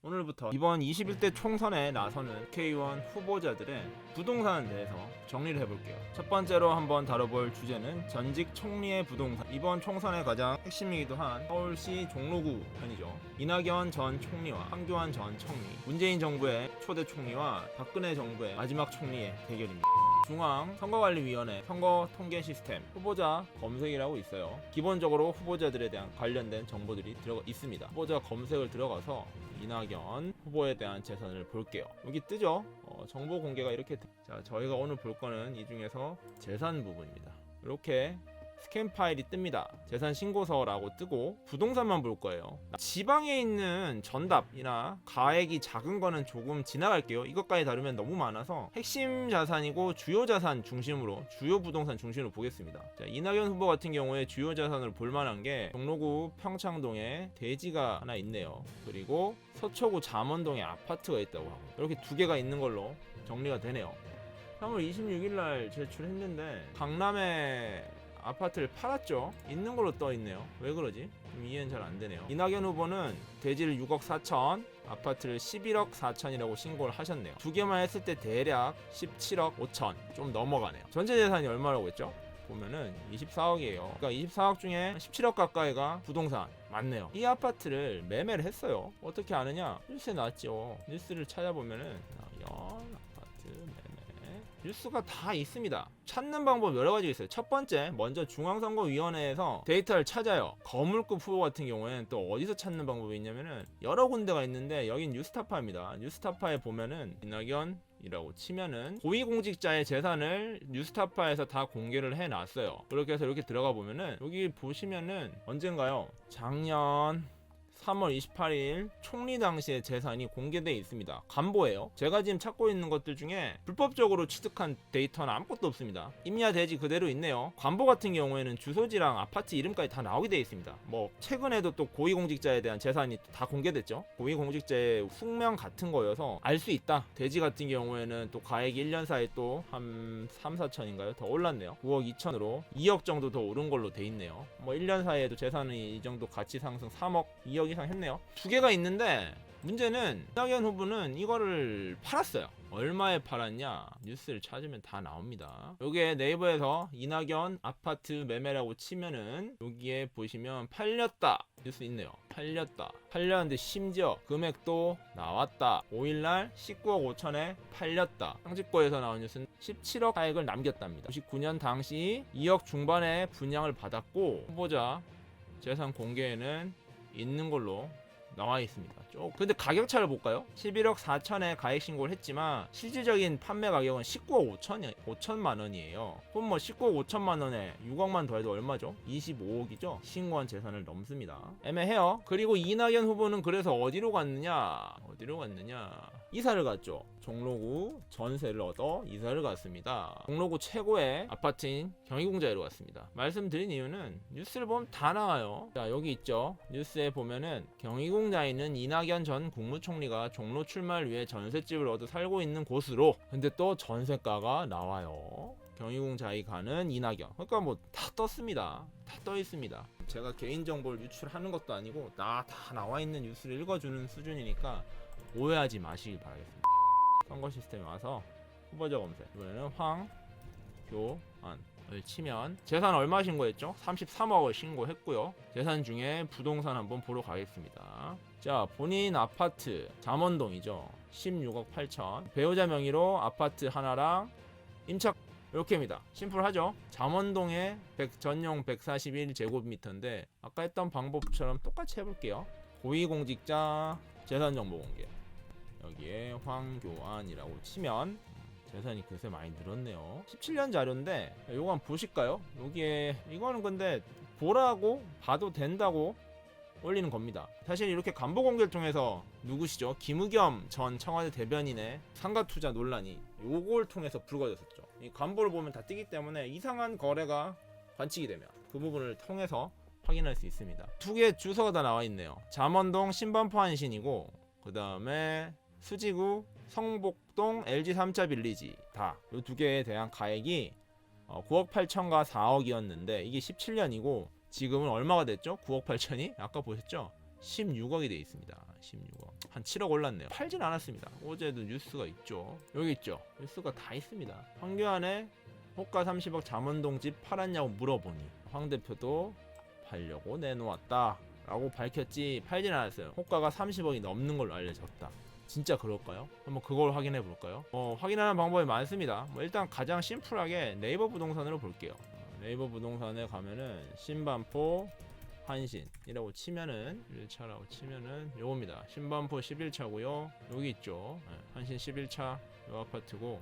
오늘부터 이번 21대 총선에 나서는 국회의원 후보자들의 부동산에 대해서 정리를 해볼게요. 첫 번째로 한번 다뤄볼 주제는 전직 총리의 부동산. 이번 총선의 가장 핵심이기도 한 서울시 종로구 편이죠. 이낙연 전 총리와 황교안 전 총리, 문재인 정부의 초대 총리와 박근혜 정부의 마지막 총리의 대결입니다. 중앙선거관리위원회 선거 통계 시스템 후보자 검색이라고 있어요. 기본적으로 후보자들에 대한 관련된 정보들이 들어가 있습니다. 후보자 검색을 들어가서 이낙연 후보에 대한 재산을 볼게요. 여기 뜨죠? 정보 공개가 이렇게 자, 저희가 오늘 볼 거는 이 중에서 재산 부분입니다. 이렇게 스캔 파일이 뜹니다. 재산 신고서라고 뜨고 부동산만 볼 거예요. 지방에 있는 전답이나 가액이 작은 거는 조금 지나갈게요. 이것까지 다루면 너무 많아서 핵심 자산이고 주요 자산 중심으로, 주요 부동산 중심으로 보겠습니다. 자, 이낙연 후보 같은 경우에 주요 자산으로 볼 만한 게 종로구 평창동에 대지가 하나 있네요. 그리고 서초구 잠원동에 아파트가 있다고 하고, 이렇게 두 개가 있는 걸로 정리가 되네요. 3월 26일 날 제출했는데 강남에 아파트를 팔았죠. 있는 걸로 떠 있네요. 왜 그러지? 좀 이해는 잘 안 되네요. 이낙연 후보는 대지를 6억 4천, 아파트를 11억 4천이라고 신고를 하셨네요. 두 개만 했을 때 대략 17억 5천, 좀 넘어가네요. 전체 재산이 얼마라고 했죠? 보면은 24억이에요. 그러니까 24억 중에 17억 가까이가 부동산 맞네요. 이 아파트를 매매를 했어요. 어떻게 아느냐? 뉴스에 나왔죠. 뉴스를 찾아보면은 아파트 매매 뉴스가 다 있습니다. 찾는 방법 여러 가지 있어요. 첫 번째, 먼저 중앙선거위원회에서 데이터를 찾아요. 거물급 후보 같은 경우에는 또 어디서 찾는 방법이 있냐면은 여러 군데가 있는데, 여긴 뉴스타파입니다. 뉴스타파에 보면은 이낙연이라고 치면은 고위공직자의 재산을 뉴스타파에서 다 공개를 해놨어요. 그렇게 해서 이렇게 들어가 보면은 여기 보시면은 언젠가요? 작년 3월 28일 총리 당시의 재산이 공개되어 있습니다. 간보예요. 제가 지금 찾고 있는 것들 중에 불법적으로 취득한 데이터는 아무것도 없습니다. 임야 대지 그대로 있네요. 간보 같은 경우에는 주소지랑 아파트 이름까지 다 나오게 되어 있습니다. 뭐 최근에도 또 고위공직자에 대한 재산이 다 공개됐죠. 고위공직자의 숙명 같은 거여서 알 수 있다. 대지 같은 경우에는 또 가액이 1년 사이에 또 한 3, 4천인가요? 더 올랐네요. 9억 2천으로 2억 정도 더 오른 걸로 돼 있네요. 뭐 1년 사이에도 재산이 이 정도 가치 상승 3억, 2억 이상 했네요. 두 개가 있는데 문제는 이낙연 후보는 이거를 팔았어요. 얼마에 팔았냐? 뉴스를 찾으면 다 나옵니다. 여기에 네이버에서 이낙연 아파트 매매라고 치면은 여기에 보시면 팔렸다 뉴스 있네요. 팔렸는데 심지어 금액도 나왔다. 5일날 19억 5천에 팔렸다. 상집고에서 나온 뉴스는 17억 가액을 남겼답니다. 99년 당시 2억 중반에 분양을 받았고 후보자 재산 공개에는 있는 걸로 나와 있습니다. 근데 가격차를 볼까요? 11억 4천에 가액 신고를 했지만 실질적인 판매 가격은 19억 5천만 원이에요. 그럼 뭐 19억 5천만 원에 6억만 더해도 얼마죠? 25억이죠? 신고한 재산을 넘습니다. 애매해요. 그리고 이낙연 후보는 그래서 어디로 갔느냐? 이사를 갔죠. 종로구 전세를 얻어 이사를 갔습니다. 종로구 최고의 아파트인 경희궁자에로 갔습니다. 말씀드린 이유는 뉴스를 보면 다 나와요. 자, 여기 있죠. 뉴스에 보면은 경희궁자에 있는 이낙연 전 국무총리가 종로 출마를 위해 전셋집을 얻어 살고 있는 곳으로, 근데 또 전세가가 나와요. 경희궁자에 가는 이낙연. 그러니까 뭐 다 떴습니다. 다 떠 있습니다. 제가 개인정보를 유출하는 것도 아니고 다 나와 있는 뉴스를 읽어주는 수준이니까 오해하지 마시길 바라겠습니다. 선거 시스템에 와서 후보자 검색, 이번에는 황교안을 치면 재산 얼마 신고했죠? 33억을 신고했고요. 재산 중에 부동산 한번 보러 가겠습니다. 자, 본인 아파트 잠원동이죠. 16억 8천. 배우자 명의로 아파트 하나랑 임차 이렇게입니다. 심플하죠? 잠원동에 전용 141제곱미터인데 아까 했던 방법처럼 똑같이 해볼게요. 고위공직자 재산정보 공개, 여기에 황교안이라고 치면 재산이 글쎄 많이 늘었네요. 17년 자료인데 요거 한번 보실까요? 여기에 이거는 근데 보라고 봐도 된다고 올리는 겁니다. 사실 이렇게 간보 공개를 통해서 누구시죠? 김의겸 전 청와대 대변인의 상가투자 논란이 요걸 통해서 불거졌었죠. 이 간보를 보면 다 뜨기 때문에 이상한 거래가 관측이 되면 그 부분을 통해서 확인할 수 있습니다. 두 개의 주소가 다 나와 있네요. 잠원동 신반포 한신이고, 그 다음에 수지구 성복동 LG 3차 빌리지, 다 이 두 개에 대한 가액이 9억 8천과 4억이었는데 이게 17년이고 지금은 얼마가 됐죠? 9억 8천이? 아까 보셨죠? 16억이 돼 있습니다. 16억. 한 7억 올랐네요. 팔진 않았습니다. 어제도 뉴스가 있죠. 여기 있죠. 뉴스가 다 있습니다. 황교안의 호가 30억 잠원동 집 팔았냐고 물어보니 황 대표도 팔려고 내놓았다 라고 밝혔지 팔진 않았어요. 호가가 30억이 넘는 걸로 알려졌다. 진짜 그럴까요? 한번 그걸 확인해 볼까요? 확인하는 방법이 많습니다. 일단 가장 심플하게 네이버 부동산으로 볼게요. 네이버 부동산에 가면은 신반포 한신이라고 치면은 1차라고 치면은 요겁니다. 신반포 11차고요. 여기 있죠. 한신 11차 요 아파트고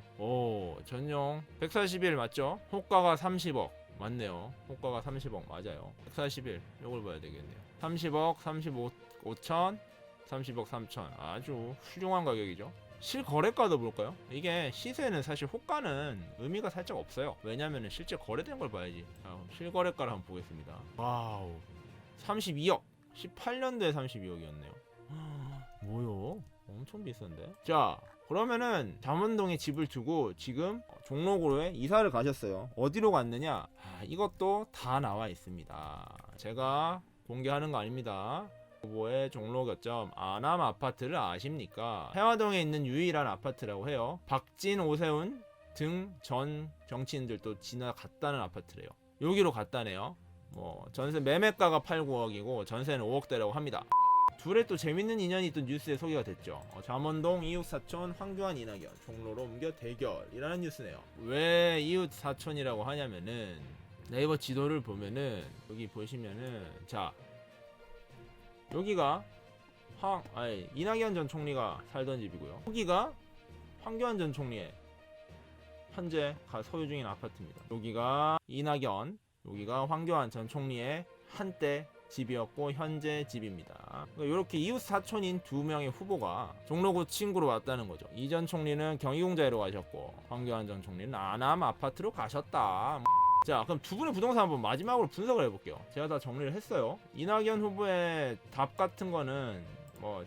전용 141 맞죠? 호가가 30억 맞네요. 호가가 30억 맞아요. 141 요걸 봐야 되겠네요. 30억 35천 30억 3천 아주 훌륭한 가격이죠. 실거래가도 볼까요? 이게 시세는 사실 호가는 의미가 살짝 없어요. 왜냐면은 실제 거래된 걸 봐야지. 자, 실거래가를 한번 보겠습니다. 와우 32억 18년도에 32억이었네요. 뭐요? 엄청 비싼데? 자 그러면은 잠원동에 집을 두고 지금 종로구에 이사를 가셨어요. 어디로 갔느냐? 이것도 다 나와 있습니다. 제가 공개하는 거 아닙니다. 후보의 종로 거점 아남 아파트를 아십니까? 해화동에 있는 유일한 아파트라고 해요. 박진, 오세훈 등 전 정치인들도 지나갔다는 아파트래요. 여기로 갔다네요. 전세 매매가가 8, 9억이고 전세는 5억대라고 합니다. 둘의 또 재밌는 인연이 또 뉴스에 소개가 됐죠. 잠원동 이웃 사촌 황교안 이낙연 종로로 옮겨 대결이라는 뉴스네요. 왜 이웃 사촌이라고 하냐면은 네이버 지도를 보면은 여기 보시면은 자 여기가 이낙연 전 총리가 살던 집이고요. 여기가 황교안 전 총리의 현재 소유 중인 아파트입니다. 여기가 이낙연, 여기가 황교안 전 총리의 한때 집이었고 현재 집입니다. 이렇게 이웃 사촌인 두 명의 후보가 종로구 친구로 왔다는 거죠. 이 전 총리는 경희공자로 가셨고 황교안 전 총리는 아남 아파트로 가셨다. 자 그럼 두 분의 부동산 한번 마지막으로 분석을 해볼게요. 제가 다 정리를 했어요. 이낙연 후보의 답 같은 거는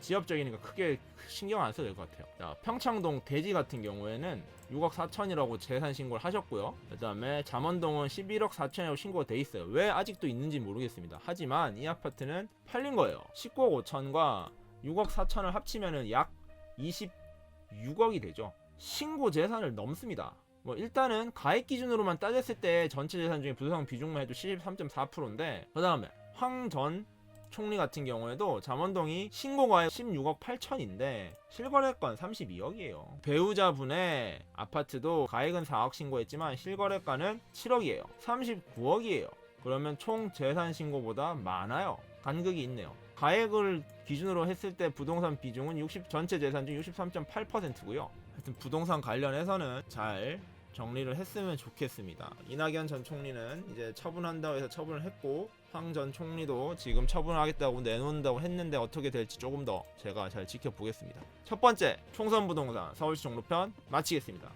지역적이니까 크게 신경 안 써도 될 것 같아요. 자, 평창동 대지 같은 경우에는 6억 4천이라고 재산 신고를 하셨고요. 그 다음에 잠원동은 11억 4천이라고 신고가 돼 있어요. 왜 아직도 있는지 모르겠습니다. 하지만 이 아파트는 팔린 거예요. 19억 5천과 6억 4천을 합치면은 약 26억이 되죠. 신고 재산을 넘습니다. 일단은 가액 기준으로만 따졌을 때 전체 재산 중에 부동산 비중만 해도 73.4%인데 그 다음에 황 전 총리 같은 경우에도 잠원동이 신고가액 16억 8천인데 실거래가는 32억이에요. 배우자분의 아파트도 가액은 4억 신고했지만 실거래가는 7억이에요. 39억이에요. 그러면 총 재산 신고보다 많아요. 간극이 있네요. 가액을 기준으로 했을 때 부동산 비중은 전체 재산 중 63.8%고요. 하여튼 부동산 관련해서는 잘 정리를 했으면 좋겠습니다. 이낙연 전 총리는 이제 처분한다고 해서 처분을 했고 황 전 총리도 지금 처분하겠다고 내놓는다고 했는데 어떻게 될지 조금 더 제가 잘 지켜보겠습니다. 첫 번째 총선 부동산 서울시 종로편 마치겠습니다.